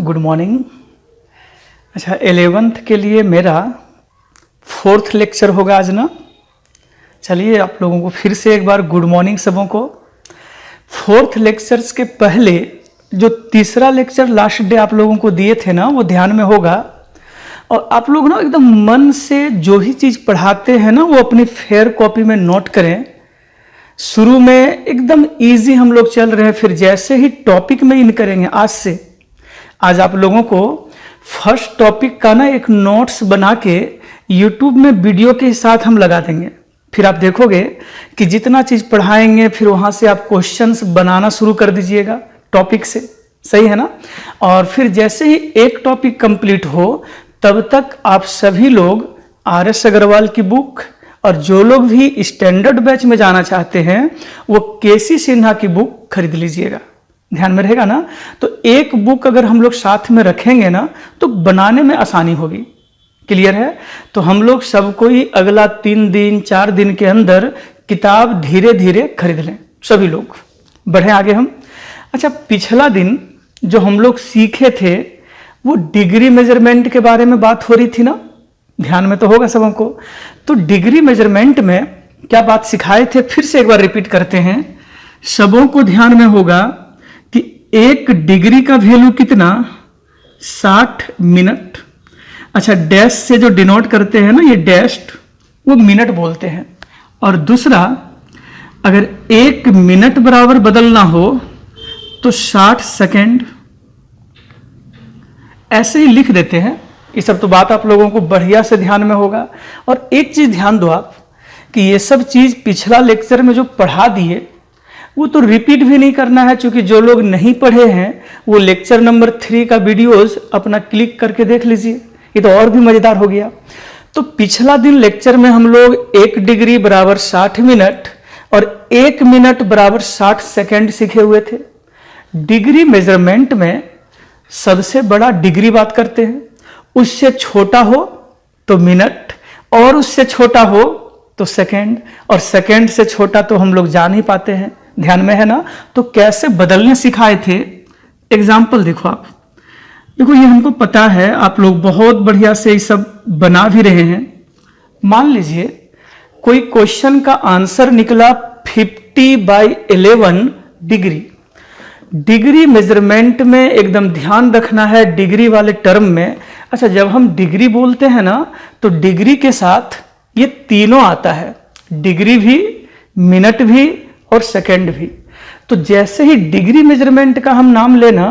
Good morning. अच्छा, 11th के लिए मेरा 4th लेक्चर होगा आज ना। चलिए आप लोगों को फिर से एक बार गुड मॉर्निंग सबों को। 4th लेक्चर्स के पहले जो तीसरा लेक्चर लास्ट डे आप लोगों को दिए थे ना, वो ध्यान में होगा। और आप लोग ना एकदम मन से जो ही चीज़ पढ़ाते हैं ना, वो अपनी फेयर कॉपी में नोट करें। शुरू में एकदम इजी हम लोग चल रहे हैं, फिर जैसे ही टॉपिक में इन करेंगे आज आप लोगों को फर्स्ट टॉपिक का ना एक नोट्स बना के यूट्यूब में वीडियो के साथ हम लगा देंगे। फिर आप देखोगे कि जितना चीज़ पढ़ाएंगे फिर वहाँ से आप क्वेश्चंस बनाना शुरू कर दीजिएगा टॉपिक से, सही है ना। और फिर जैसे ही एक टॉपिक कंप्लीट हो तब तक आप सभी लोग RS अग्रवाल की बुक, और जो लोग भी स्टैंडर्ड बैच में जाना चाहते हैं वो KC सिन्हा की बुक खरीद लीजिएगा। ध्यान में रहेगा ना। तो एक बुक अगर हम लोग साथ में रखेंगे ना तो बनाने में आसानी होगी। क्लियर है। तो हम लोग सबको ही अगला 3 दिन 4 दिन के अंदर किताब धीरे धीरे खरीद लें, सभी लोग बढ़े आगे हम। अच्छा, पिछला दिन जो हम लोग सीखे थे वो डिग्री मेजरमेंट के बारे में बात हो रही थी ना, ध्यान में तो होगा सबों को। तो डिग्री मेजरमेंट में क्या बात सिखाए थे, फिर से एक बार रिपीट करते हैं। सबों को ध्यान में होगा कि 1 डिग्री का वैल्यू कितना, 60 मिनट। अच्छा, डैश से जो डिनोट करते हैं ना, ये डैश्ड, वो मिनट बोलते हैं। और दूसरा, अगर 1 मिनट बराबर बदलना हो तो 60 सेकेंड, ऐसे ही लिख देते हैं। ये सब तो बात आप लोगों को बढ़िया से ध्यान में होगा। और एक चीज ध्यान दो आप कि ये सब चीज पिछला लेक्चर में जो पढ़ा दिए वो तो रिपीट भी नहीं करना है, क्योंकि जो लोग नहीं पढ़े हैं वो लेक्चर नंबर 3 का वीडियोस अपना क्लिक करके देख लीजिए, ये तो और भी मजेदार हो गया। तो पिछला दिन लेक्चर में हम लोग 1 डिग्री बराबर 60 मिनट और 1 मिनट बराबर 60 सेकेंड सीखे हुए थे। डिग्री मेजरमेंट में सबसे बड़ा डिग्री बात करते हैं, उससे छोटा हो तो मिनट, और उससे छोटा हो तो सेकेंड, और सेकेंड से छोटा तो हम लोग जान ही पाते हैं। ध्यान में है ना। तो कैसे बदलने सिखाए थे, एग्जाम्पल देखो आप। देखो, ये हमको पता है, आप लोग बहुत बढ़िया से ये सब बना भी रहे हैं। मान लीजिए कोई क्वेश्चन का आंसर निकला 50/11 डिग्री। डिग्री मेजरमेंट में एकदम ध्यान रखना है डिग्री वाले टर्म में। अच्छा, जब हम डिग्री बोलते हैं ना तो डिग्री के साथ ये तीनों आता है, डिग्री भी, मिनट भी और सेकंड भी। तो जैसे ही डिग्री मेजरमेंट का हम नाम लेना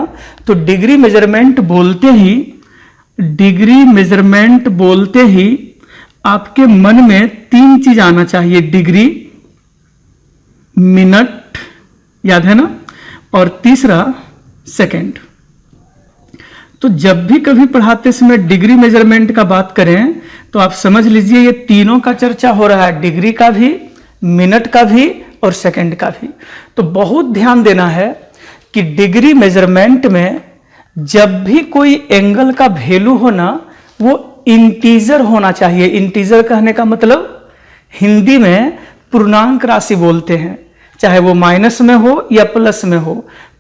तो डिग्री मेजरमेंट बोलते ही आपके मन में 3 चीज आना चाहिए, डिग्री, मिनट, याद है ना, और तीसरा सेकंड। तो जब भी कभी पढ़ाते समय डिग्री मेजरमेंट का बात करें तो आप समझ लीजिए ये तीनों का चर्चा हो रहा है, डिग्री का भी, मिनट का भी और सेकंड का भी। तो बहुत ध्यान देना है कि डिग्री मेजरमेंट में जब भी कोई एंगल का वैल्यू हो ना, वो इंटीजर होना चाहिए। इंटीजर कहने का मतलब हिंदी में पूर्णांक राशि बोलते हैं, चाहे वो माइनस में हो या प्लस में हो,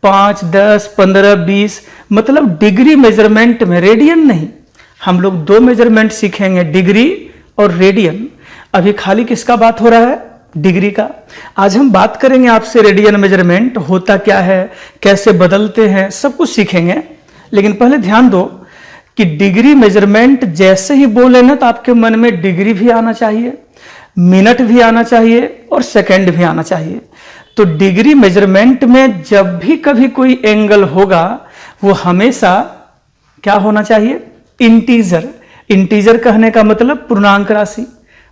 5, 10, 15, 20। मतलब डिग्री मेजरमेंट में रेडियन नहीं, हम लोग 2 मेजरमेंट सीखेंगे, डिग्री और रेडियन। अभी खाली किसका बात हो रहा है, डिग्री का। आज हम बात करेंगे आपसे रेडियन मेजरमेंट होता क्या है, कैसे बदलते हैं, सब कुछ सीखेंगे। लेकिन पहले ध्यान दो कि डिग्री मेजरमेंट जैसे ही बोले ना तो आपके मन में डिग्री भी आना चाहिए, मिनट भी आना चाहिए और सेकंड भी आना चाहिए। तो डिग्री मेजरमेंट में जब भी कभी कोई एंगल होगा वो हमेशा क्या होना चाहिए, इंटीजर। इंटीजर कहने का मतलब पूर्णांक राशि,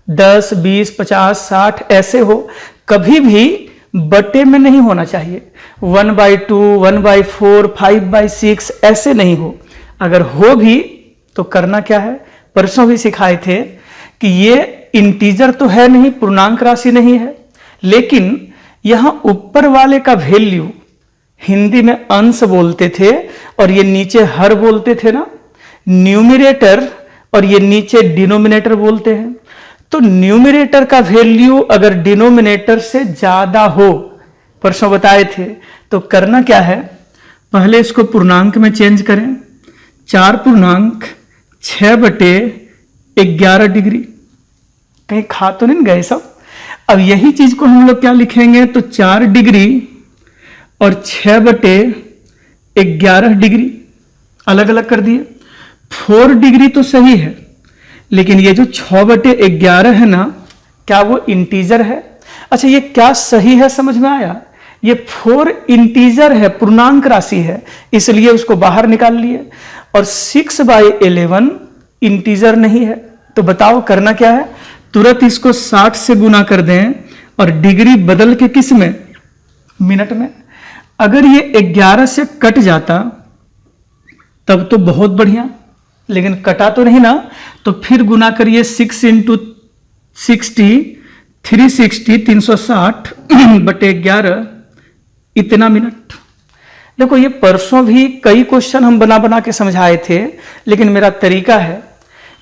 10, 20, 50, 60 ऐसे हो, कभी भी बटे में नहीं होना चाहिए। 1/2, 1/4, 5/6 ऐसे नहीं हो। अगर हो भी तो करना क्या है, परसों भी सिखाए थे कि ये इंटीजर तो है नहीं, पूर्णांक राशि नहीं है, लेकिन यहां ऊपर वाले का वैल्यू हिंदी में अंश बोलते थे और ये नीचे हर बोलते थे ना, न्यूमरेटर, और ये नीचे डिनोमिनेटर बोलते हैं। तो न्यूमरेटर का वैल्यू अगर डिनोमिनेटर से ज्यादा हो, परसों बताए थे, तो करना क्या है, पहले इसको पूर्णांक में चेंज करें। 4.6/11 डिग्री। कहीं खा तो नहीं गए सब? अब यही चीज को हम लोग क्या लिखेंगे, तो 4 डिग्री और 6/11 डिग्री अलग अलग कर दिए। 4 डिग्री तो सही है, लेकिन ये जो 6/11 है ना, क्या वो इंटीजर है? अच्छा, ये क्या सही है, समझ में आया? ये 4 इंटीजर है, पूर्णांक राशि है, इसलिए उसको बाहर निकाल लिए। और 6/11 इंटीजर नहीं है, तो बताओ करना क्या है? तुरंत इसको 60 से गुना कर दें और डिग्री बदल के किस में, मिनट में। अगर ये 11 से कट जाता तब तो बहुत बढ़िया, लेकिन कटा तो नहीं ना, तो फिर गुना करिए 6 × 60 360 360/11 इतना मिनट। देखो, ये परसों भी कई क्वेश्चन हम बना बना के समझाए थे, लेकिन मेरा तरीका है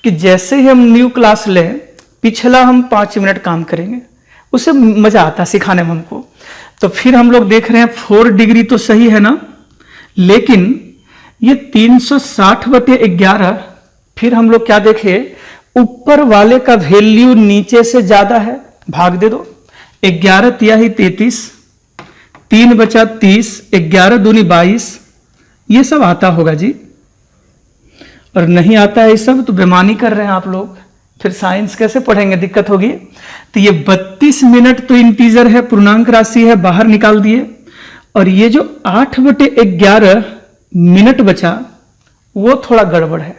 कि जैसे ही हम न्यू क्लास लें, पिछला हम 5 मिनट काम करेंगे, उससे मजा आता सिखाने में हमको। तो फिर हम लोग देख रहे हैं 4 डिग्री तो सही है ना, लेकिन ये 360/11, फिर हम लोग क्या देखे, ऊपर वाले का वैल्यू नीचे से ज्यादा है, भाग दे दो। 11 तिहाई 33, 3 बचा 30, 11 दूनी 22, ये सब आता होगा जी। और नहीं आता है ये सब तो बेईमानी कर रहे हैं आप लोग, फिर साइंस कैसे पढ़ेंगे, दिक्कत होगी। तो ये 32 मिनट तो इंटीजर है, पूर्णांक राशि है, बाहर निकाल दिए। और ये जो 8/11 मिनट बचा, वो थोड़ा गड़बड़ है।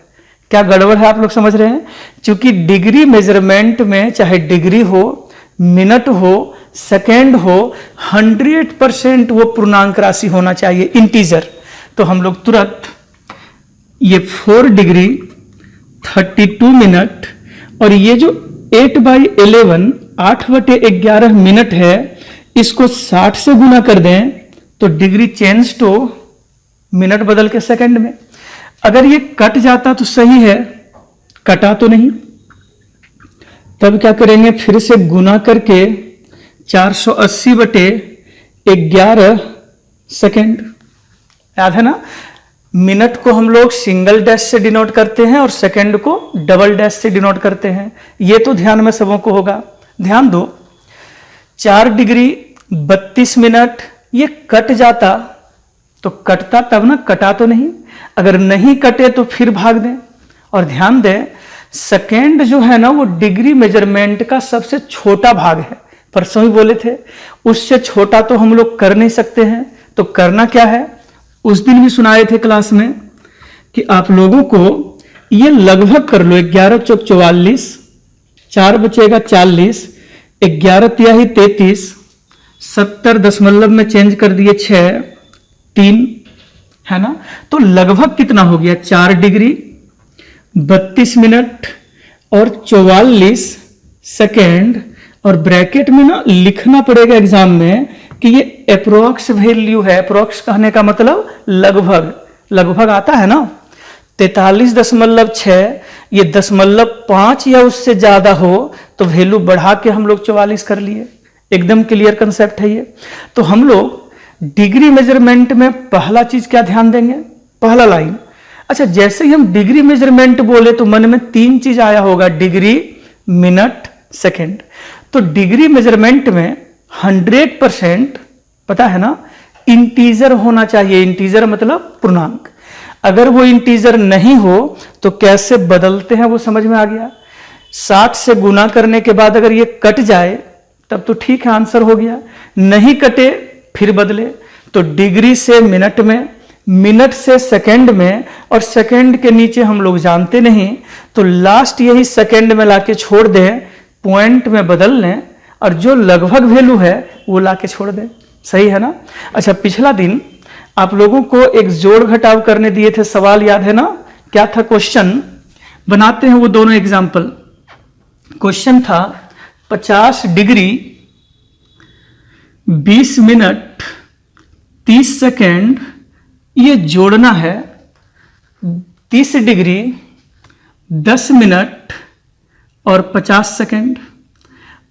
क्या गड़बड़ है आप लोग समझ रहे हैं? क्योंकि डिग्री मेजरमेंट में चाहे डिग्री हो, मिनट हो, सेकेंड हो, 100% वो पूर्णांक राशि होना चाहिए, इंटीजर। तो हम लोग तुरंत ये 4 डिग्री 32 मिनट और ये जो 8/11 8/11 मिनट है, इसको 60 से गुना कर दें तो डिग्री चेंज टू मिनट बदल के सेकंड में। अगर ये कट जाता तो सही है, कटा तो नहीं, तब क्या करेंगे, फिर से गुना करके 480/11 सेकेंड। याद है ना, मिनट को हम लोग सिंगल डैश से डिनोट करते हैं और सेकंड को डबल डैश से डिनोट करते हैं, ये तो ध्यान में सबों को होगा। ध्यान दो, 4 डिग्री 32 मिनट, ये कट जाता तो कटता तब ना, कटा तो नहीं। अगर नहीं कटे तो फिर भाग दें। और ध्यान दें, सेकेंड जो है ना, वो डिग्री मेजरमेंट का सबसे छोटा भाग है, परसों ही बोले थे, उससे छोटा तो हम लोग कर नहीं सकते हैं। तो करना क्या है, उस दिन भी सुनाए थे क्लास में कि आप लोगों को ये लगभग कर लो। 11 चौक 44, 4 बचेगा 40, 11 तिहाई 33, 70 दशमलव में चेंज कर दिए 6, 3 है ना। तो लगभग कितना हो गया, 4 डिग्री 32 मिनट और 44 सेकेंड। और ब्रैकेट में ना लिखना पड़ेगा एग्जाम में कि ये अप्रोक्स वैल्यू है। अप्रोक्स कहने का मतलब लगभग, लगभग आता है ना। 43.6, ये 0.5 या उससे ज्यादा हो तो वैल्यू बढ़ा के हम लोग 44 कर लिए। एकदम क्लियर कंसेप्ट है ये। तो हम लोग डिग्री मेजरमेंट में पहला चीज क्या ध्यान देंगे, पहला लाइन। अच्छा, जैसे ही हम डिग्री मेजरमेंट बोले तो मन में 3 चीज आया होगा, डिग्री, मिनट, सेकेंड। तो डिग्री मेजरमेंट में 100% पता है ना, इंटीजर होना चाहिए। इंटीजर मतलब पूर्णांक। अगर वो इंटीजर नहीं हो तो कैसे बदलते हैं वो समझ में आ गया। 60 से गुना करने के बाद अगर ये कट जाए तब तो ठीक है, आंसर हो गया। नहीं कटे फिर बदले, तो डिग्री से मिनट में, मिनट से सेकंड में, और सेकंड के नीचे हम लोग जानते नहीं, तो लास्ट यही सेकंड में लाके छोड़ दें, पॉइंट में बदल लें और जो लगभग वैल्यू है वो लाके छोड़ दें। सही है ना। अच्छा, पिछला दिन आप लोगों को एक जोड़ घटाव करने दिए थे, सवाल याद है ना, क्या था क्वेश्चन? बनाते हैं वो दोनों एग्जाम्पल। क्वेश्चन था 50 डिग्री 20 मिनट 30 सेकेंड, ये जोड़ना है 30 डिग्री 10 मिनट और 50 सेकेंड।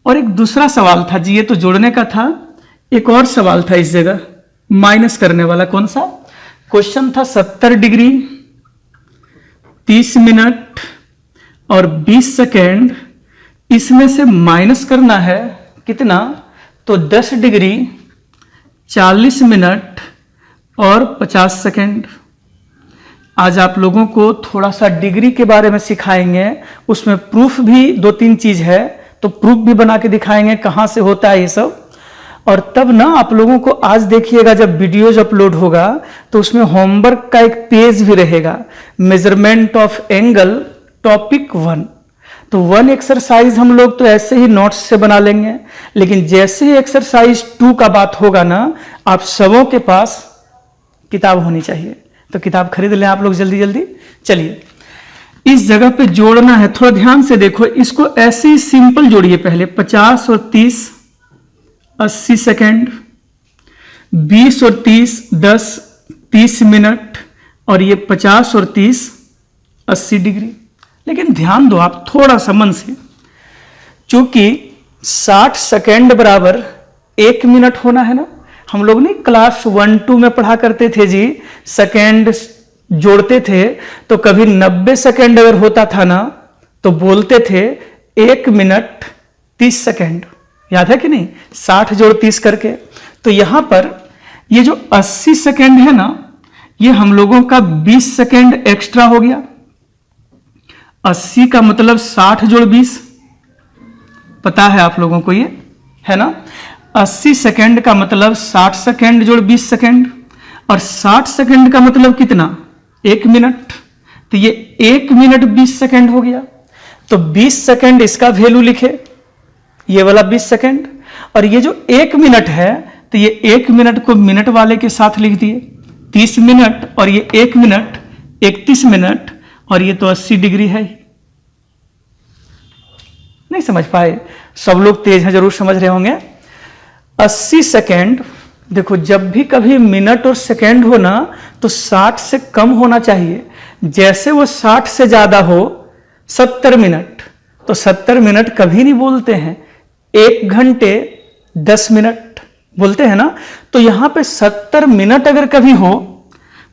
और एक दूसरा सवाल था जी, ये तो जोड़ने का था, एक और सवाल था इस जगह माइनस करने वाला। कौन सा क्वेश्चन था? 70 डिग्री 30 मिनट और 20 सेकेंड, इसमें से माइनस करना है कितना, तो 10 डिग्री 40 मिनट और 50 सेकेंड। आज आप लोगों को थोड़ा सा डिग्री के बारे में सिखाएंगे, उसमें प्रूफ भी 2-3 चीज है, तो प्रूफ भी बना के दिखाएंगे कहाँ से होता है ये सब। और तब ना आप लोगों को आज देखिएगा जब वीडियोज अपलोड होगा तो उसमें होमवर्क का एक पेज भी रहेगा, मेजरमेंट ऑफ एंगल टॉपिक 1। तो 1 एक्सरसाइज हम लोग तो ऐसे ही नोट्स से बना लेंगे, लेकिन जैसे ही एक्सरसाइज 2 का बात होगा ना, आप सबों के पास किताब होनी चाहिए, तो किताब खरीद लें आप लोग जल्दी जल्दी। चलिए इस जगह पे जोड़ना है, थोड़ा ध्यान से देखो, इसको ऐसे ही सिंपल जोड़िए। पहले 50 और 30 80 सेकेंड, 20 और 30 10 30 मिनट, और ये 50 और 30 80 डिग्री। लेकिन ध्यान दो आप थोड़ा सा मन से, चूंकि 60 सेकेंड बराबर 1 मिनट होना है ना। हम लोग नहीं क्लास 1-2 में पढ़ा करते थे जी, सेकेंड जोड़ते थे तो कभी 90 सेकेंड अगर होता था ना तो बोलते थे 1 मिनट 30 सेकेंड, याद है कि नहीं, 60 जोड़ 30 करके। तो यहां पर ये जो 80 सेकेंड है ना, ये हम लोगों का 20 सेकेंड एक्स्ट्रा हो गया। 80 का मतलब 60 जोड़ 20, पता है आप लोगों को ये, है ना। 80 सेकेंड का मतलब 60 सेकेंड जोड़ 20 सेकेंड, और 60 सेकेंड का मतलब कितना, 1 मिनट। तो ये 1 मिनट 20 सेकेंड हो गया। तो 20 सेकेंड इसका वैल्यू लिखे, ये वाला 20 सेकेंड, और ये जो 1 मिनट है तो ये 1 मिनट को मिनट वाले के साथ लिख दिए, 30 मिनट, और ये 1 मिनट 31 मिनट, और ये तो 80 डिग्री है। नहीं समझ पाए? सब लोग तेज हैं, जरूर समझ रहे होंगे। 80 सेकेंड, देखो जब भी कभी मिनट और सेकेंड हो ना तो 60 से कम होना चाहिए। जैसे वो 60 से ज्यादा हो, 70 मिनट, तो 70 मिनट कभी नहीं बोलते हैं, 1 घंटे 10 मिनट बोलते हैं ना। तो यहां पे 70 मिनट अगर कभी हो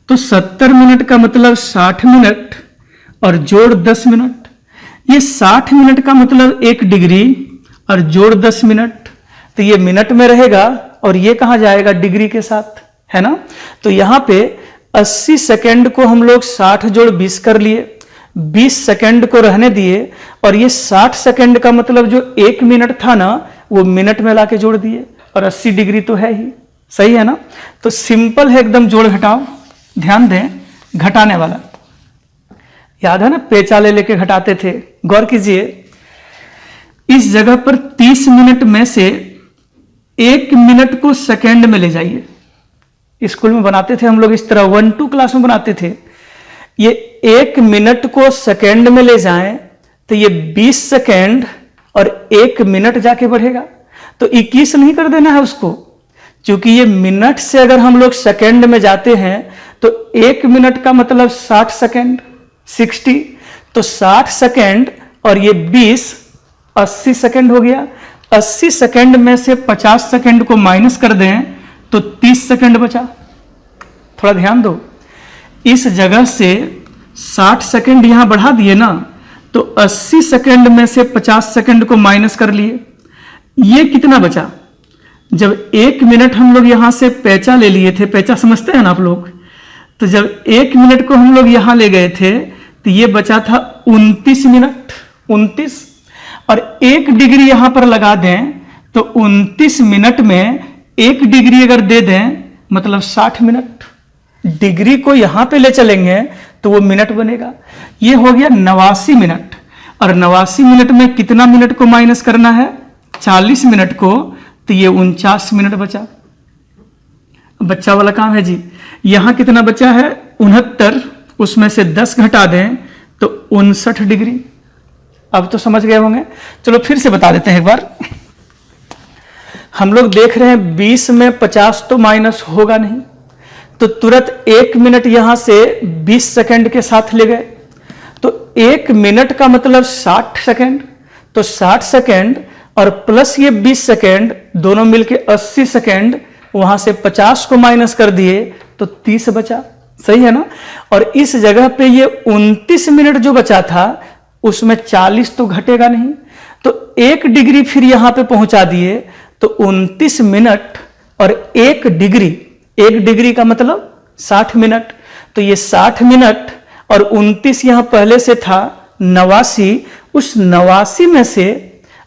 तो 70 मिनट का मतलब 60 मिनट और जोड़ 10 मिनट। ये 60 मिनट का मतलब 1 डिग्री और जोड़ 10 मिनट, तो ये मिनट में रहेगा और ये कहां जाएगा, डिग्री के साथ, है ना। तो यहां पे 80 सेकेंड को हम लोग 60 जोड़ 20 कर लिए, 20 सेकेंड को रहने दिए, और ये 60 सेकेंड का मतलब जो 1 मिनट था ना वो मिनट में लाके जोड़ दिए, और 80 डिग्री तो है ही, सही है ना। तो सिंपल है एकदम जोड़ घटाओ। ध्यान दें, घटाने वाला याद है ना, पेचाले लेके घटाते थे। गौर कीजिए, इस जगह पर 30 मिनट में से 1 मिनट को सेकेंड में ले जाइए। स्कूल में बनाते थे हम लोग इस तरह, 1-2 क्लास में बनाते थे। ये 1 मिनट को सेकेंड में ले जाएं तो ये 20 सेकेंड और 1 मिनट जाके बढ़ेगा। तो 21 नहीं कर देना है उसको, क्योंकि ये मिनट से अगर हम लोग सेकेंड में जाते हैं तो 1 मिनट का मतलब 60 सेकेंड, 60, तो 60 सेकेंड और ये 20 80 सेकेंड हो गया। 80 सेकेंड में से 50 सेकेंड को माइनस कर दें तो 30 सेकेंड बचा। थोड़ा ध्यान दो, इस जगह से 60 सेकेंड यहां बढ़ा दिए ना, तो 80 सेकेंड में से 50 सेकेंड को माइनस कर लिए, ये कितना बचा। जब 1 मिनट हम लोग यहां से पैचा ले लिए थे, पैचा समझते हैं ना आप लोग, तो जब 1 मिनट को हम लोग यहां ले गए थे तो ये बचा था 29 मिनट, 29, और 1 डिग्री यहां पर लगा दें तो 29 मिनट में 1 डिग्री अगर दे दें मतलब 60 मिनट। डिग्री को यहां पे ले चलेंगे तो वो मिनट बनेगा। ये हो गया 89 मिनट, और 89 मिनट में कितना मिनट को माइनस करना है, 40 मिनट को, तो ये 49 मिनट बचा। बच्चा वाला काम है जी। यहां कितना बचा है, 69, उसमें से 10 घटा दें तो 59 डिग्री। अब तो समझ गए होंगे। चलो फिर से बता देते हैं एक बार। हम लोग देख रहे हैं 20 में 50 तो माइनस होगा नहीं, तो तुरंत 1 मिनट यहां से 20 सेकेंड के साथ ले गए, तो 1 मिनट का मतलब 60 सेकेंड, तो 60 सेकेंड और प्लस ये 20 सेकेंड दोनों मिलके 80 सेकेंड, वहां से 50 को माइनस कर दिए तो 30 बचा। सही है ना। और इस जगह पे ये 29 मिनट जो बचा था उसमें 40 तो घटेगा नहीं, तो 1 डिग्री फिर यहां पे पहुंचा दिए, तो 29 मिनट और 1 डिग्री, 1 डिग्री का मतलब 60 मिनट, तो ये 60 मिनट और 29 यहां पहले से था 89, उस 89 में से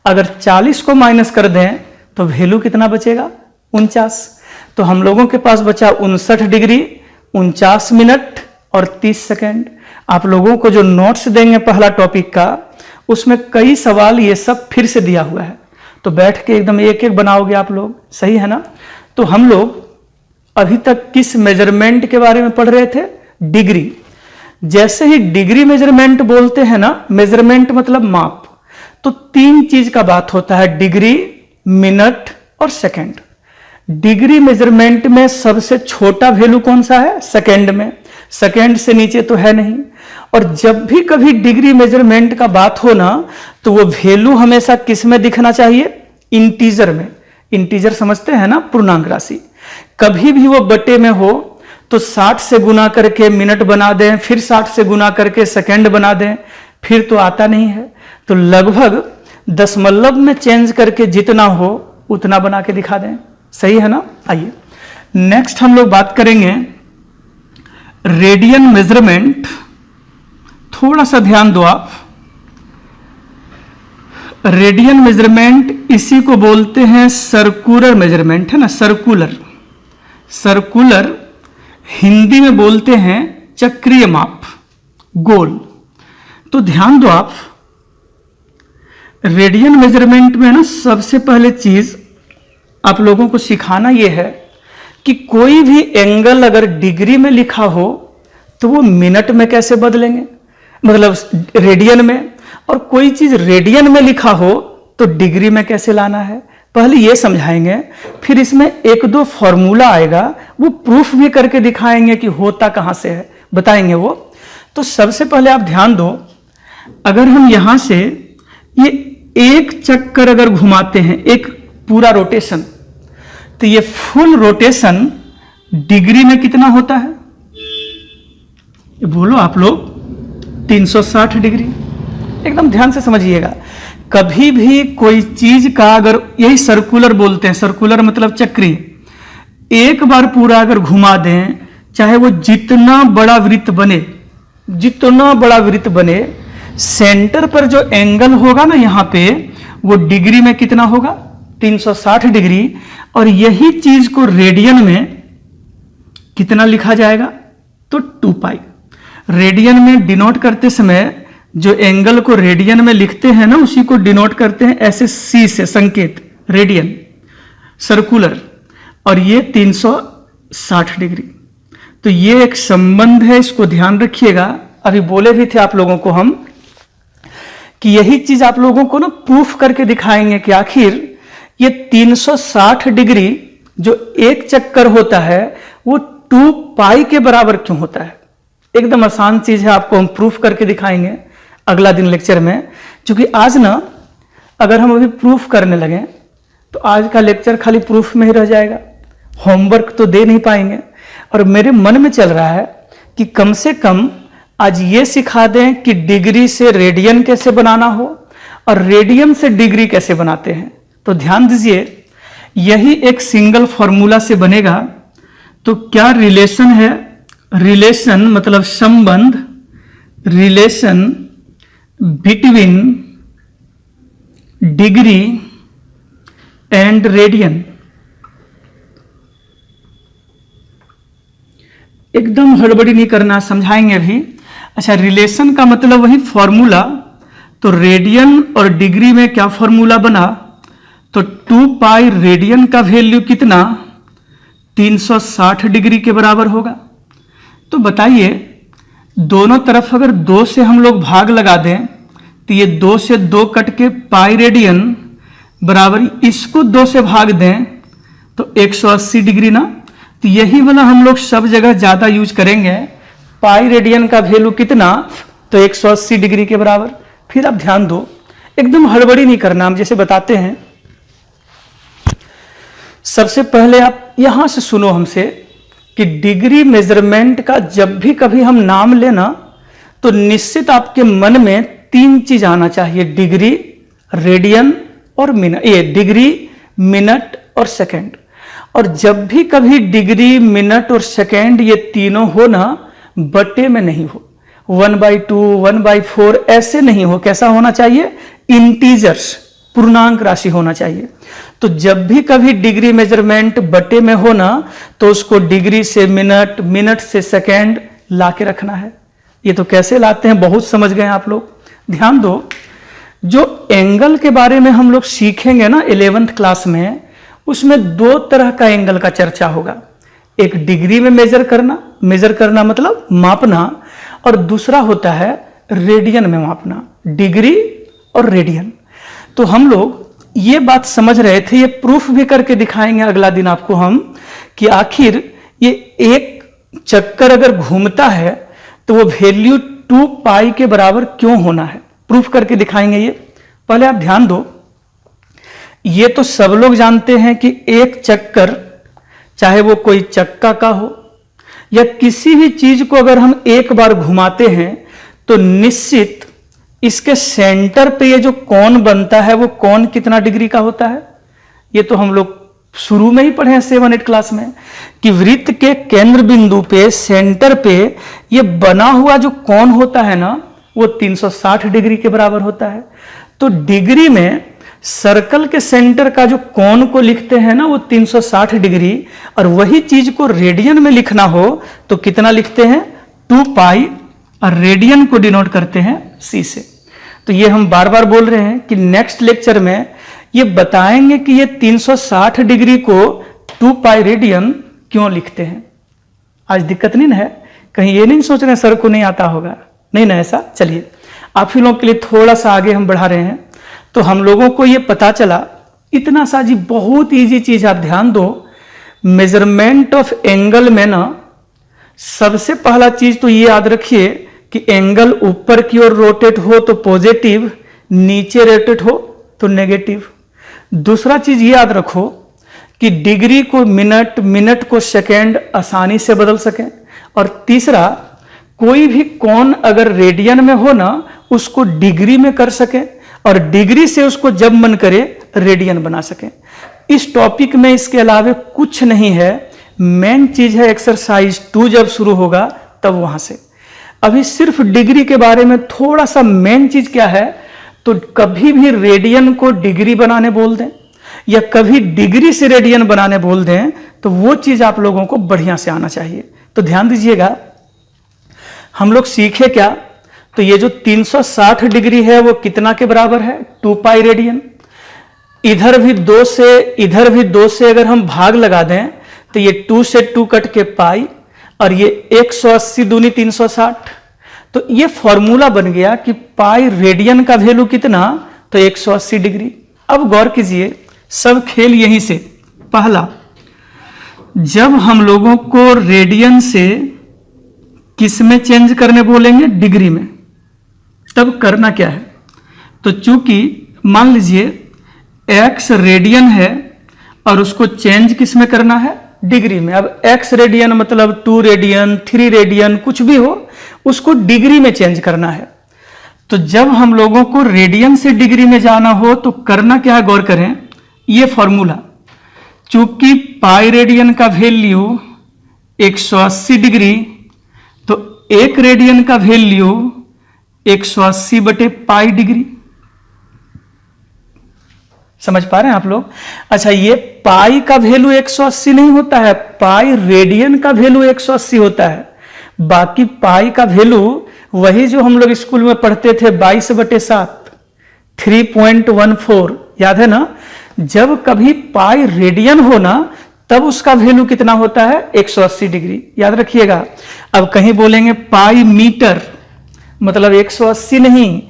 अगर 40 को माइनस कर दें तो वैल्यू कितना बचेगा, 49। तो हम लोगों के पास बचा 59 डिग्री 49 मिनट और 30 सेकेंड। आप लोगों को जो नोट्स देंगे पहला टॉपिक का, उसमें कई सवाल ये सब फिर से दिया हुआ है, तो बैठ के एकदम एक एक बनाओगे आप लोग, सही है ना। तो हम लोग अभी तक किस मेजरमेंट के बारे में पढ़ रहे थे, डिग्री। जैसे ही डिग्री मेजरमेंट बोलते हैं ना, मेजरमेंट मतलब माप, तो 3 चीज का बात होता है, डिग्री, मिनट और सेकेंड। डिग्री मेजरमेंट में सबसे छोटा वैल्यू कौन सा है, सेकेंड में, सेकेंड से नीचे तो है नहीं। और जब भी कभी डिग्री मेजरमेंट का बात हो ना, तो वो वैल्यू हमेशा किस में दिखना चाहिए, इंटीजर में। इंटीजर समझते हैं ना, पूर्णांक राशि। कभी भी वो बटे में हो तो 60 से गुना करके मिनट बना दें, फिर 60 से गुना करके सेकेंड बना दें, फिर तो आता नहीं है। तो लगभग दशमलव में चेंज करके जितना हो उतना बना के दिखा दें, सही है ना। आइए नेक्स्ट हम लोग बात करेंगे रेडियन मेजरमेंट। थोड़ा सा ध्यान दो आप, रेडियन मेजरमेंट इसी को बोलते हैं सर्कुलर मेजरमेंट, है ना, सर्कुलर। सर्कुलर हिंदी में बोलते हैं चक्रीय माप, गोल। तो ध्यान दो आप, रेडियन मेजरमेंट में ना सबसे पहले चीज आप लोगों को सिखाना यह है कि कोई भी एंगल अगर डिग्री में लिखा हो तो वो मिनट में कैसे बदलेंगे, मतलब रेडियन में, और कोई चीज रेडियन में लिखा हो तो डिग्री में कैसे लाना है, पहले ये समझाएंगे। फिर इसमें 1-2 फॉर्मूला आएगा, वो प्रूफ भी करके दिखाएंगे कि होता कहां से है, बताएंगे वो। तो सबसे पहले आप ध्यान दो, अगर हम यहां से ये एक चक्कर अगर घुमाते हैं, एक पूरा रोटेशन, तो ये फुल रोटेशन डिग्री में कितना होता है, ये बोलो आप लोग, 360 डिग्री। एकदम ध्यान से समझिएगा। कभी भी कोई चीज का अगर, यही सर्कुलर बोलते हैं, सर्कुलर मतलब चक्रीय, एक बार पूरा अगर घुमा दें, चाहे वो जितना बड़ा वृत्त बने, जितना बड़ा वृत्त बने, सेंटर पर जो एंगल होगा ना यहां पे, वो डिग्री में कितना होगा, 360 डिग्री। और यही चीज को रेडियन में कितना लिखा जाएगा, तो 2 पाई। रेडियन में डिनोट करते समय जो एंगल को रेडियन में लिखते हैं ना, उसी को डिनोट करते हैं ऐसे सी से, संकेत, रेडियन, सर्कुलर। और ये 360 डिग्री। तो ये एक संबंध है, इसको ध्यान रखिएगा। अभी बोले भी थे आप लोगों को हम कि यही चीज आप लोगों को ना प्रूफ करके दिखाएंगे कि आखिर ये 360 डिग्री जो एक चक्कर होता है वो 2 पाई के बराबर क्यों होता है। एकदम आसान चीज है, आपको हम प्रूफ करके दिखाएंगे अगला दिन लेक्चर में। क्योंकि आज ना अगर हम अभी प्रूफ करने लगे तो आज का लेक्चर खाली प्रूफ में ही रह जाएगा, होमवर्क तो दे नहीं पाएंगे। और मेरे मन में चल रहा है कि कम से कम आज ये सिखा दें कि डिग्री से रेडियन कैसे बनाना हो और रेडियन से डिग्री कैसे बनाते हैं। तो ध्यान दीजिए, यही एक सिंगल फॉर्मूला से बनेगा। तो क्या रिलेशन है, रिलेशन मतलब संबंध, relation between degree and radian. एकदम हड़बड़ी नहीं करना, समझाएंगे अभी। अच्छा, रिलेशन का मतलब वही फॉर्मूला। तो रेडियन और डिग्री में क्या फॉर्मूला बना, तो 2 पाई रेडियन का वैल्यू कितना, 360 डिग्री के बराबर होगा। तो बताइए, दोनों तरफ अगर 2 से हम लोग भाग लगा दें तो ये 2 से 2 कट के पाई रेडियन बराबर, इसको 2 से भाग दें तो 180 डिग्री ना। तो यही वाला हम लोग सब जगह ज्यादा यूज करेंगे। पाई रेडियन का वैल्यू कितना, तो 180 डिग्री के बराबर। फिर आप ध्यान दो, एकदम हड़बड़ी नहीं करना, हम जैसे बताते हैं। सबसे पहले आप यहां से सुनो हमसे, कि डिग्री मेजरमेंट का जब भी कभी हम नाम लेना तो निश्चित आपके मन में 3 चीज आना चाहिए, डिग्री, रेडियन और मिनट, ये डिग्री, मिनट और सेकंड। और जब भी कभी डिग्री, मिनट और सेकंड ये तीनों हो ना, बटे में नहीं हो, 1/2, 1/4 ऐसे नहीं हो। कैसा होना चाहिए? इंटीजर्स, पूर्णांक राशि होना चाहिए। तो जब भी कभी डिग्री मेजरमेंट बटे में हो ना, तो उसको डिग्री से मिनट, मिनट से सेकंड ला के रखना है। ये तो कैसे लाते हैं बहुत समझ गए आप लोग। ध्यान दो, जो एंगल के बारे में हम लोग सीखेंगे ना 11th क्लास में, उसमें 2 तरह का एंगल का चर्चा होगा। एक डिग्री में मेजर करना मतलब मापना, और दूसरा होता है रेडियन में मापना, डिग्री और रेडियन। तो हम लोग ये बात समझ रहे थे, ये प्रूफ भी करके दिखाएंगे अगला दिन आपको हम, कि आखिर ये एक चक्कर अगर घूमता है तो वो वैल्यू 2 पाई के बराबर क्यों होना है, प्रूफ करके दिखाएंगे ये। पहले आप ध्यान दो, ये तो सब लोग जानते हैं कि एक चक्कर, चाहे वो कोई चक्का का हो या किसी भी चीज को अगर हम एक बार घुमाते हैं तो निश्चित इसके सेंटर पे ये जो कोण बनता है वो कोण कितना डिग्री का होता है। ये तो हम लोग शुरू में ही पढ़े हैं 7-8 क्लास में, कि वृत्त के केंद्र बिंदु पे, सेंटर पे ये बना हुआ जो कोण होता है ना, वो 360 डिग्री के बराबर होता है। तो डिग्री में सर्कल के सेंटर का जो कोण को लिखते हैं ना वो 360 डिग्री, और वही चीज को रेडियन में लिखना हो तो कितना लिखते हैं? 2 पाई, और रेडियन को डिनोट करते हैं C से। तो ये हम बार बार बोल रहे हैं कि नेक्स्ट लेक्चर में ये बताएंगे कि ये 360 डिग्री को 2 पाई रेडियन क्यों लिखते हैं। आज दिक्कत नहीं ना है, कहीं ये नहीं सोच रहे हैं सर को नहीं आता होगा, नहीं ना ऐसा। चलिए आप ही लोगों के लिए थोड़ा सा आगे हम बढ़ा रहे हैं। तो हम लोगों को ये पता चला इतना सा जी, बहुत इजी चीज। आप ध्यान दो, मेजरमेंट ऑफ एंगल में ना सबसे पहला चीज तो ये याद रखिए कि एंगल ऊपर की ओर रोटेट हो तो पॉजिटिव, नीचे रोटेट हो तो नेगेटिव। दूसरा चीज ये याद रखो कि डिग्री को मिनट, मिनट को सेकेंड आसानी से बदल सकें। और तीसरा, कोई भी कोण अगर रेडियन में हो ना, उसको डिग्री में कर सके, और डिग्री से उसको जब मन करे रेडियन बना सके। इस टॉपिक में इसके अलावा कुछ नहीं है। मेन चीज है एक्सरसाइज 2 जब शुरू होगा तब वहां से। अभी सिर्फ डिग्री के बारे में थोड़ा सा मेन चीज क्या है, तो कभी भी रेडियन को डिग्री बनाने बोल दें या कभी डिग्री से रेडियन बनाने बोल दें तो वो चीज आप लोगों को बढ़िया से आना चाहिए। तो ध्यान दीजिएगा, हम लोग सीखे क्या, तो ये जो 360 डिग्री है वो कितना के बराबर है? 2 पाई रेडियन। इधर भी 2 से अगर हम भाग लगा दें तो ये 2 से 2 कट के पाई, और ये 180 दूनी 360। तो ये फॉर्मूला बन गया कि पाई रेडियन का वैल्यू कितना, तो 180 डिग्री। अब गौर कीजिए, सब खेल यहीं से। पहला, जब हम लोगों को रेडियन से किस में चेंज करने बोलेंगे? डिग्री में। तब करना क्या है, तो चूंकि मान लीजिए x रेडियन है और उसको चेंज किस में करना है? डिग्री में। अब x रेडियन मतलब 2 रेडियन, 3 रेडियन, कुछ भी हो, उसको डिग्री में चेंज करना है। तो जब हम लोगों को रेडियन से डिग्री में जाना हो तो करना क्या है? गौर करें, ये फॉर्मूला, चूंकि पाई रेडियन का वैल्यू 180 डिग्री, तो 1 रेडियन का वैल्यू 180 बटे पाई डिग्री। समझ पा रहे हैं आप लोग? अच्छा, ये पाई का वैल्यू 180 नहीं होता है, पाई रेडियन का वैल्यू 180 होता है। बाकी पाई का वैल्यू वही जो हम लोग स्कूल में पढ़ते थे, 22/7, 3.14, याद है ना? जब कभी पाई रेडियन हो ना, तब उसका वैल्यू कितना होता है? 180 डिग्री। याद रखिएगा। अब कहीं बोलेंगे पाई मीटर, मतलब 180 नहीं,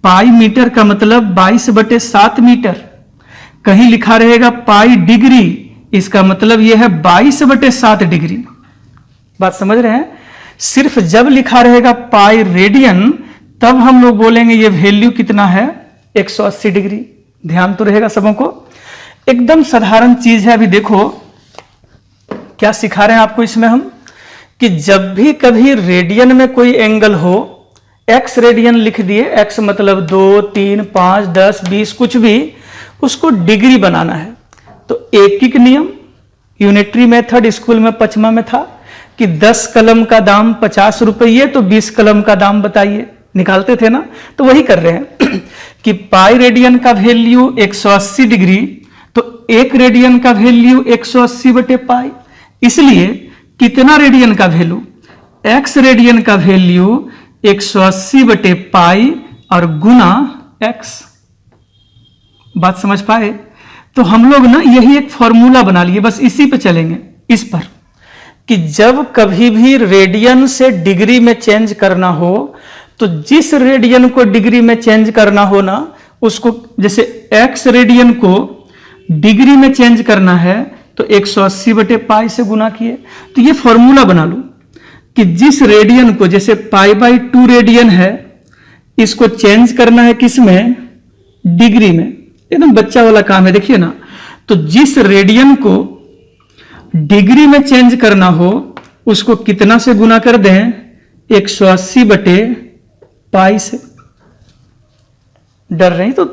पाई मीटर का मतलब 22/7 मीटर। कहीं लिखा रहेगा पाई डिग्री, इसका मतलब यह है 22/7 डिग्री। बात समझ रहे हैं? सिर्फ जब लिखा रहेगा पाई रेडियन, तब हम लोग बोलेंगे ये वैल्यू कितना है? 180 डिग्री। ध्यान तो रहेगा सबों को। एकदम साधारण चीज है। अभी देखो क्या सिखा रहे हैं आपको इसमें हम। कि जब भी कभी रेडियन में कोई एंगल हो, एक्स रेडियन लिख दिए, एक्स मतलब 2, 3, 5, 10, 20 कुछ भी, उसको डिग्री बनाना है तो एक एक नियम, यूनिटरी मेथड स्कूल में 5वां में था कि 10 कलम का दाम 50 रुपये, तो 20 कलम का दाम बताइए, निकालते थे ना। तो वही कर रहे हैं कि पाई रेडियन का वैल्यू 180 डिग्री, तो एक रेडियन का वैल्यू 180 बटे पाई, इसलिए कितना रेडियन का वैल्यू, एक्स रेडियन का वैल्यू 180 बटे पाई और गुना एक्स। बात समझ पाए? तो हम लोग ना यही एक फॉर्मूला बना लिए, बस इसी पे चलेंगे, इस पर, कि जब कभी भी रेडियन से डिग्री में चेंज करना हो तो जिस रेडियन को डिग्री में चेंज करना हो ना, उसको, जैसे एक्स रेडियन को डिग्री में चेंज करना है तो 180 बटे पाई से गुना किए। तो ये फॉर्मूला बना लो कि जिस रेडियन को, जैसे पाई बाई 2 रेडियन है, इसको चेंज करना है किस में, डिग्री में। एकदम बच्चा वाला काम है, देखिए ना। तो जिस रेडियन को डिग्री में चेंज करना हो उसको कितना से गुना कर दें, 180 बटे पाई से। डर रही? तो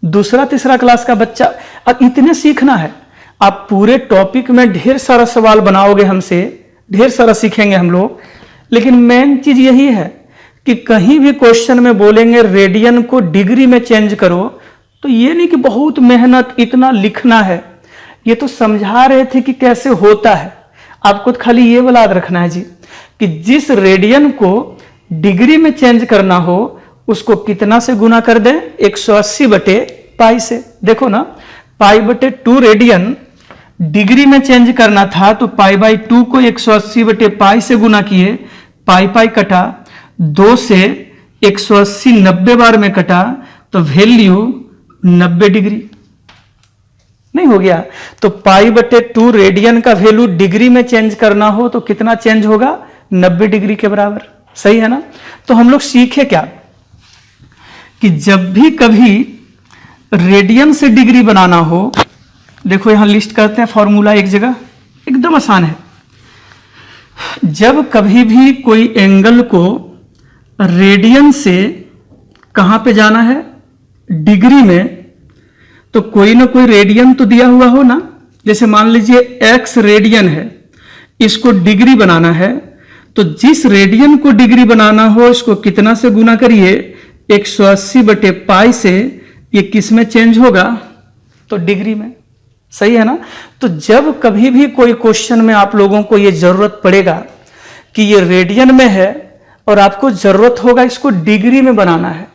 दूसरा तीसरा क्लास का बच्चा, अब इतने सीखना है, आप पूरे टॉपिक में ढेर सारा सवाल बनाओगे हमसे, ढेर सारा सीखेंगे हम लोग, लेकिन मेन चीज यही है कि कहीं भी क्वेश्चन में बोलेंगे रेडियन को डिग्री में चेंज करो, तो ये नहीं कि बहुत मेहनत इतना लिखना है, ये तो समझा रहे थे कि कैसे होता है। आपको तो खाली ये याद रखना है जी कि जिस रेडियन को डिग्री में चेंज करना हो उसको कितना से गुना कर दें, 180 बटे पाई से। देखो ना, पाई बटे 2 रेडियन डिग्री में चेंज करना था, तो पाई बाई 2 को 180 बटे पाई से गुना किए, पाई पाई कटा, 2 से 180 90 बार में कटा, तो वैल्यू 90 डिग्री नहीं हो गया। तो पाई बटे 2 रेडियन का वैल्यू डिग्री में चेंज करना हो तो कितना चेंज होगा, 90 डिग्री के बराबर। सही है ना? तो हम लोग सीखे क्या कि जब भी कभी रेडियन से डिग्री बनाना हो, देखो यहां लिस्ट करते हैं फॉर्मूला एक जगह, एकदम आसान है। जब कभी भी कोई एंगल को रेडियन से कहां पे जाना है, डिग्री में, तो कोई ना कोई रेडियन तो दिया हुआ हो ना। जैसे मान लीजिए एक्स रेडियन है, इसको डिग्री बनाना है, तो जिस रेडियन को डिग्री बनाना हो इसको कितना से गुना करिए, 180 बटे पाई से। ये किस में चेंज होगा, तो डिग्री में। सही है ना? तो जब कभी भी कोई क्वेश्चन में आप लोगों को ये जरूरत पड़ेगा कि ये रेडियन में है और आपको जरूरत होगा इसको डिग्री में बनाना है,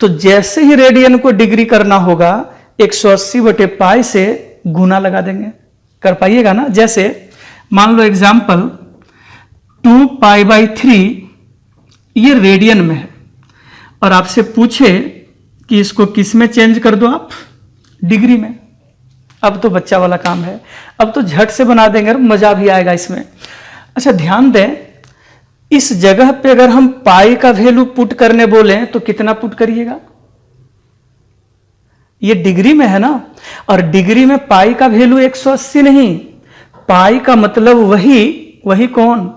तो जैसे ही रेडियन को डिग्री करना होगा 180 बटे पाई से गुना लगा देंगे। कर पाइएगा ना? जैसे मान लो एग्जाम्पल 2 पाई बाई 3 ये रेडियन में है और आपसे पूछे कि इसको किस में चेंज कर दो आप, डिग्री में। अब तो बच्चा वाला काम है, अब तो झट से बना देंगे, मजा भी आएगा इसमें। अच्छा ध्यान दें, इस जगह पे अगर हम पाई का वैल्यू पुट करने बोले तो कितना पुट करिएगा, ये डिग्री में है ना, और डिग्री में पाई का वैल्यू 180 नहीं, पाई का मतलब वही कौन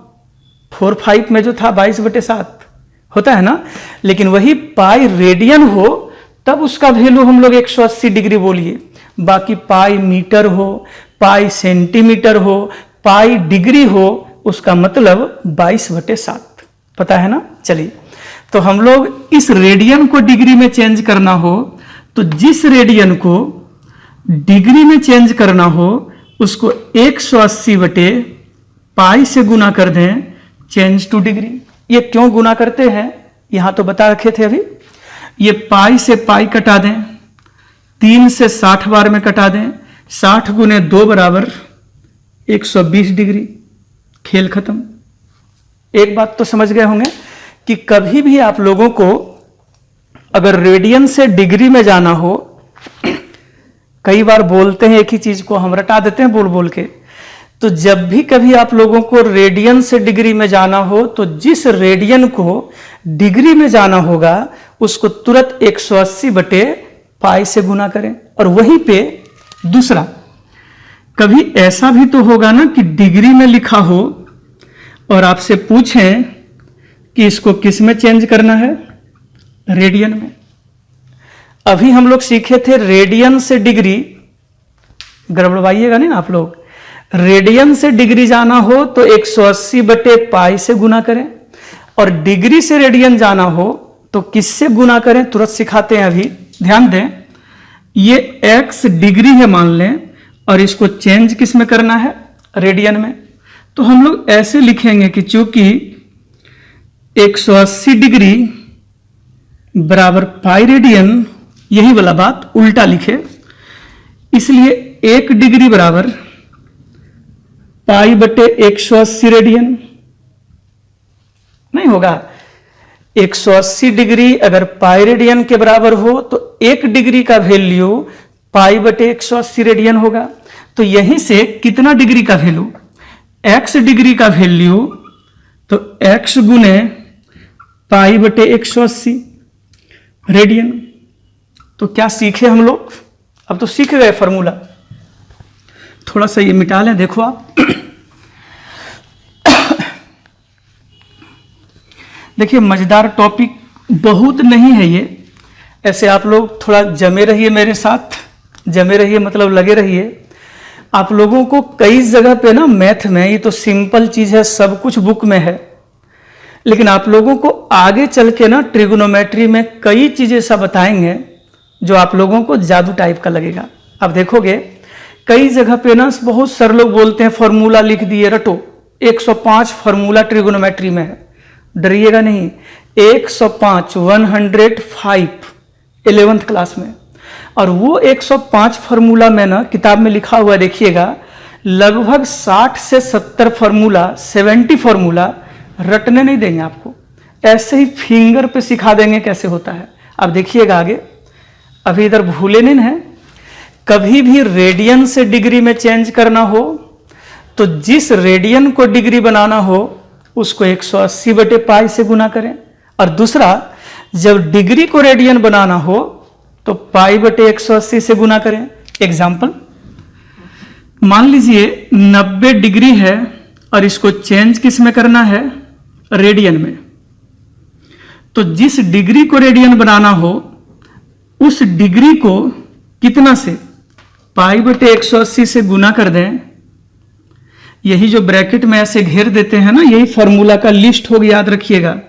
4/5 में जो था 22/7 होता है ना, लेकिन वही पाई रेडियन हो तब उसका वैल्यू हम लोग 180 डिग्री बोलिए। बाकी पाई मीटर हो, पाई सेंटीमीटर हो, पाई डिग्री हो, उसका मतलब 22/7। पता है ना? चलिए, तो हम लोग इस रेडियन को डिग्री में चेंज करना हो तो जिस रेडियन को डिग्री में चेंज करना हो उसको 180 बटे पाई से गुना कर दें, चेंज टू डिग्री। ये क्यों गुना करते हैं यहां तो बता रखे थे अभी। ये पाई से पाई कटा दें, 3 से 60 बार में कटा दें, 60 गुने 2 बराबर 120 डिग्री, खेल खत्म। एक बात तो समझ गए होंगे कि कभी भी आप लोगों को अगर रेडियन से डिग्री में जाना हो, कई बार बोलते हैं एक ही चीज को हम रटा देते हैं बोल बोल के, तो जब भी कभी आप लोगों को रेडियन से डिग्री में जाना हो तो जिस रेडियन को डिग्री में जाना होगा उसको तुरंत 180 बटे पाई से गुना करें। और वहीं पे दूसरा, कभी ऐसा भी तो होगा ना कि डिग्री में लिखा हो और आपसे पूछें कि इसको किस में चेंज करना है, रेडियन में। अभी हम लोग सीखे थे रेडियन से डिग्री, गड़बड़वाइएगा नहीं ना आप लोग। रेडियन से डिग्री जाना हो तो 180/π से गुना करें, और डिग्री से रेडियन जाना हो तो किससे गुना करें, तुरंत सिखाते हैं। अभी ध्यान दें, ये x डिग्री है मान लें, और इसको चेंज किस में करना है, रेडियन में। तो हम लोग ऐसे लिखेंगे कि चूंकि 180 डिग्री बराबर पाई रेडियन, यही वाला बात उल्टा लिखे, इसलिए 1 डिग्री बराबर π/180 रेडियन नहीं होगा। 180 डिग्री अगर पाई रेडियन के बराबर हो तो 1 डिग्री का वैल्यू π/180 रेडियन होगा। तो यहीं से कितना डिग्री का वैल्यू, x डिग्री का वैल्यू, तो x गुने π/180 रेडियन। तो क्या सीखे हम लोग, अब तो सीख गए फॉर्मूला। थोड़ा सा ये मिटा लें, देखो आप देखिए मजेदार टॉपिक बहुत नहीं है ये, ऐसे आप लोग थोड़ा जमे रहिए मेरे साथ, जमे रहिए मतलब लगे रहिए। आप लोगों को कई जगह पे ना मैथ में, ये तो सिंपल चीज है, सब कुछ बुक में है, लेकिन आप लोगों को आगे चल के ना ट्रिगोनोमेट्री में कई चीजें ऐसा बताएंगे जो आप लोगों को जादू टाइप का लगेगा। आप देखोगे कई जगह पे ना बहुत सारे लोग बोलते हैं फॉर्मूला लिख दिए रटो, 105 फॉर्मूला ट्रिगोनोमेट्री में है। डरिएगा नहीं, 105 11th क्लास में, और वो 105 फॉर्मूला में ना किताब में लिखा हुआ देखिएगा, लगभग 60 से 70 फॉर्मूला, 70 फॉर्मूला रटने नहीं देंगे आपको, ऐसे ही फिंगर पे सिखा देंगे कैसे होता है। अब देखिएगा आगे, अभी इधर भूले नहीं है, कभी भी रेडियन से डिग्री में चेंज करना हो तो जिस रेडियन को डिग्री बनाना हो उसको 180/π से गुना करें, और दूसरा जब डिग्री को रेडियन बनाना हो तो π/180 से गुना करें। एग्जाम्पल, मान लीजिए 90 डिग्री है और इसको चेंज किस में करना है, रेडियन में। तो जिस डिग्री को रेडियन बनाना हो उस डिग्री को कितना से, π/180 से गुना कर दें। यही जो ब्रैकेट में ऐसे घेर देते हैं ना, यही फॉर्मूला का लिस्ट होगा, याद रखिएगा।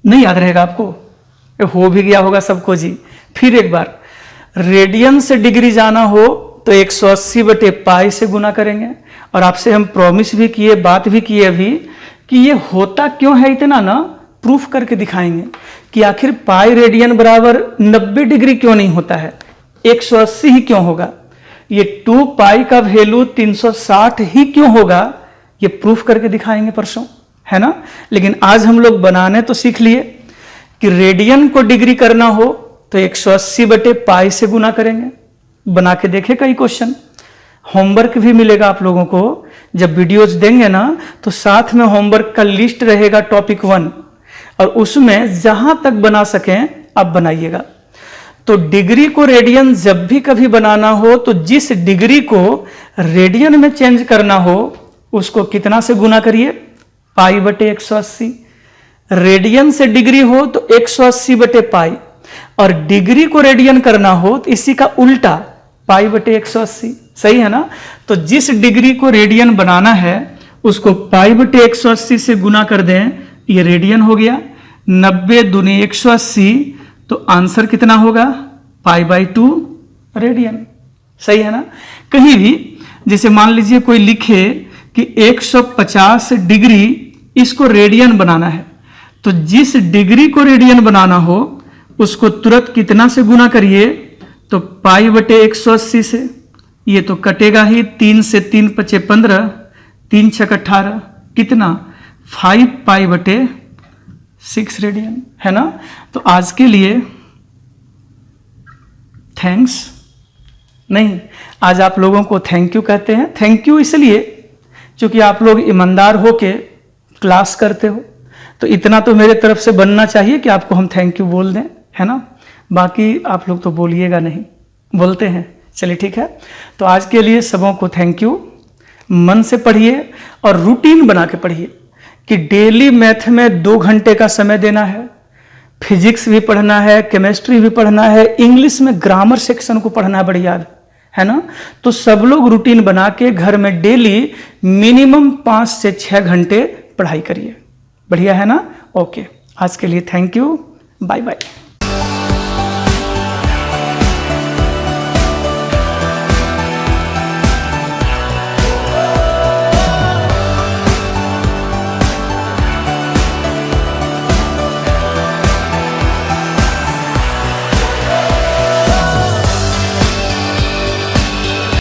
नहीं याद रहेगा आपको, हो भी गया होगा सबको जी। फिर एक बार, रेडियन से डिग्री जाना हो तो 180/π से गुना करेंगे, और आपसे हम प्रॉमिस भी किए, बात भी किए अभी, कि ये होता क्यों है इतना ना, प्रूफ करके दिखाएंगे कि आखिर पाई रेडियन बराबर 90 डिग्री क्यों नहीं होता है, 180 ही क्यों होगा, ये 2π का वैल्यू 360 ही क्यों होगा, ये प्रूफ करके दिखाएंगे परसों, है ना। लेकिन आज हम लोग बनाने तो सीख लिए कि रेडियन को डिग्री करना हो तो 180/π से गुना करेंगे। बना के देखे कई क्वेश्चन, होमवर्क भी मिलेगा आप लोगों को। जब वीडियोज देंगे ना तो साथ में होमवर्क का लिस्ट रहेगा टॉपिक 1, और उसमें जहां तक बना सकें आप बनाइएगा। तो डिग्री को रेडियन जब भी कभी बनाना हो तो जिस डिग्री को रेडियन में चेंज करना हो उसको कितना से गुना करिए, π/180। रेडियन से डिग्री हो तो 180/π, और डिग्री को रेडियन करना हो तो इसी का उल्टा π/180, सही है ना। तो जिस डिग्री को रेडियन बनाना है उसको π/180 से गुना कर दें, ये रेडियन हो गया। 90 दूनी 180, तो आंसर कितना होगा, π/2 रेडियन, सही है ना। कहीं भी जैसे मान लीजिए कोई लिखे कि 150 डिग्री इसको रेडियन बनाना है, तो जिस डिग्री को रेडियन बनाना हो उसको तुरंत कितना से गुना करिए, तो π/180 से। ये तो कटेगा ही, 3 से 3 × 5 = 15, 3 × 6 = 18, कितना, 5π/6 रेडियन, है ना। तो आज के लिए थैंक्स नहीं, आज आप लोगों को थैंक यू कहते हैं। थैंक यू इसलिए क्योंकि आप लोग ईमानदार होके क्लास करते हो, तो इतना तो मेरे तरफ से बनना चाहिए कि आपको हम थैंक यू बोल दें, है ना। बाकी आप लोग तो बोलिएगा नहीं, बोलते हैं, चलिए ठीक है। तो आज के लिए सबों को थैंक यू। मन से पढ़िए और रूटीन बना के पढ़िए कि डेली मैथ में 2 घंटे का समय देना है, फिजिक्स भी पढ़ना है, केमिस्ट्री भी पढ़ना है, इंग्लिश में ग्रामर सेक्शन को पढ़ना है, बढ़िया है ना। तो सब लोग रूटीन बना के घर में डेली मिनिमम 5 से 6 घंटे पढ़ाई करिए, बढ़िया है ना। ओके, आज के लिए थैंक यू, बाय बाय।